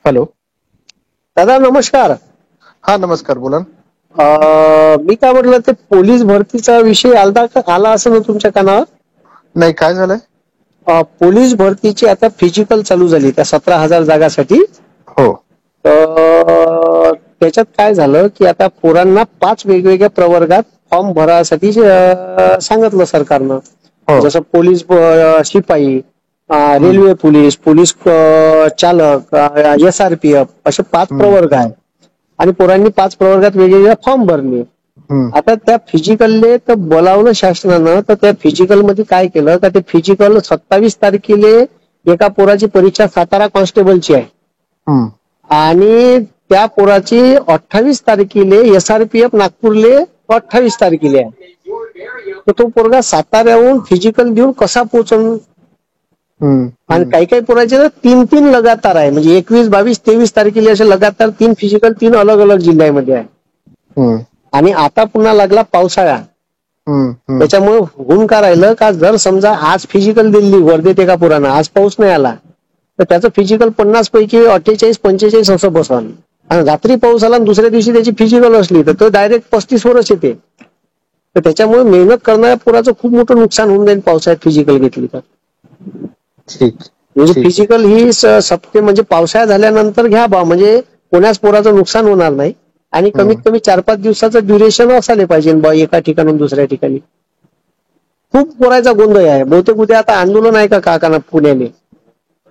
Hello. दादा नमस्कार. हा नमस्कार, बोला ना. मी काय म्हटलं, ते पोलीस भरतीचा विषय आला असं ना तुमच्या कानावर? नाही, काय झालंय? पोलीस भरतीची आता फिजिकल चालू झाली त्या 17,000 जागासाठी. हो. त्याच्यात काय झालं की आता पोरांना 5 वेगवेगळ्या प्रवर्गात फॉर्म भरायसाठी सांगितलं सरकारनं. हो. जसं पोलीस शिपाई, हम्म, रेल्वे पोलीस, पोलीस चालक, SRPF असे 5 हम्म, प्रवर्ग आहेत. आणि पोरांनी 5 प्रवर्गात वेगवेगळे फॉर्म भरले. हम्म, आता त्या फिजिकलले तर बोलावलं शासनानं, तर त्या फिजिकल मध्ये काय केलं का ते फिजिकल 27 तारखेला एका पोराची परीक्षा सातारा कॉन्स्टेबलची आहे. हम्म, आणि त्या पोराची 28 तारखेला SRPF नागपूरले 28 तारखेला आहे. तर तो पोरगा साताऱ्याहून फिजिकल देऊन कसा पोहोचल? हम्म, आणि हम्म, काही पोराचे तर 3 लगातार आहे, म्हणजे 21, 22, 23 तारखेला असे लगातार 3 फिजिकल 3 अलग अलग जिल्ह्यामध्ये आहे. हम्म, आणि आता पुन्हा लागला पावसाळा. हम्म, हम्म, त्याच्यामुळे होऊन का राहिलं का, जर समजा आज फिजिकल दिली वर्धेत एका पोरानं, आज पाऊस नाही आला तर त्याचं फिजिकल 50 पैकी 48, 45 असं बसवाल. आणि रात्री पाऊस आला आणि दुसऱ्या दिवशी त्याची फिजिकल असली तर तो डायरेक्ट 35 वरच येते. तर त्याच्यामुळे मेहनत करणाऱ्या पोराचं खूप मोठं नुकसान होऊन जाईल पावसाळ्यात फिजिकल घेतली तर. ठीक म्हणजे ठीक आहे. फिजिकल ही सप्ते म्हणजे पावसाळा झाल्यानंतर घ्या बा, म्हणजे कोणाच पोराचं नुकसान होणार नाही. आणि कमीत हम्म, कमी 4-5 दिवसाचं ड्युरेशन असायला पाहिजे बा, एका ठिकाणून दुसऱ्या ठिकाणी. खूप पोरायचा गोंधळ आहे. बहुतेक उद्या आता आंदोलन आहे का काना पुण्याले,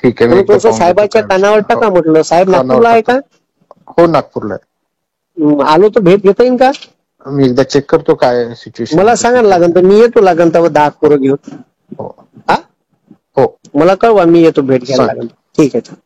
ठीक आहे, मी म्हणून एकदा थोडंसं पाहून घेतो साहेबाच्या काय विषय कानावर नाही. हो, टाका म्हटलं. साहेब कानावर नागपूरला आहे टाकतो. का? हो, नागपूरला आहे. आलो तर भेट घेता येईल का? मी एकदा चेक करतो काय सिच्युएशन आहे मला त्याची, सांगायला काय लागेल, काय. तर मी येतो लागेल तर 10 हो, पोरं घेऊन. हो, हा, हो, मला कळवा, मी येतो भेट घ्यायला सांग. लागेल. ठीक आहे.